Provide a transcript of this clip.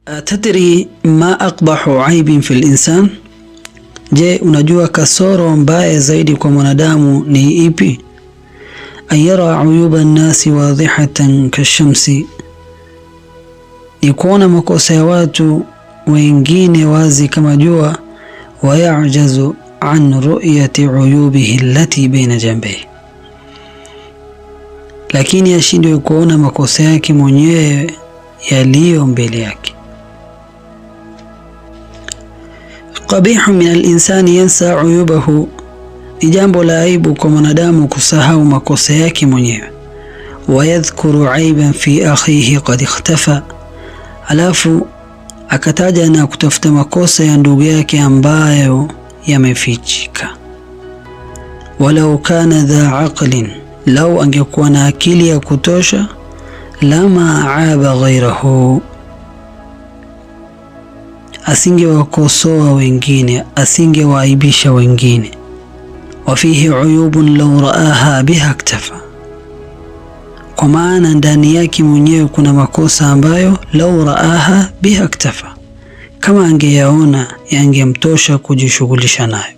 Tadri ma aqbahu aibin fil insan? Je, unajua kasoro mbaya zaidi kwa mwanadamu ni ipi? Ayara uyuba nnasi wadhihatan kashamsi, ni kuona makosa ya watu wengine wazi kama jua. Wayajazu an ru'yati uyubihi allati baina jambihi, lakini ashindwe kuona makosa yake mwenyewe yaliyo mbele yake. Qabihu min al-insani yansa uyubahu, ni jambo la aibu kwa mwanadamu kusahau makosa yake mwenyewe. Wayadhkuru aiban fi akhihi qad ikhtafa, alafu akataja na kutafuta makosa ya ndugu yake ambayo yamefichika. Walau kana dha aqlin, lau angekuwa na akili ya kutosha, lama aaba ghairahu, asingewakosoa wengine, asingewaaibisha wengine. Wafihi uyubun law raaha biha iktafa, kwa maana ndani yake mwenyewe kuna makosa ambayo law raaha biha iktafa, kama angeyaona yangemtosha kujishughulisha nayo.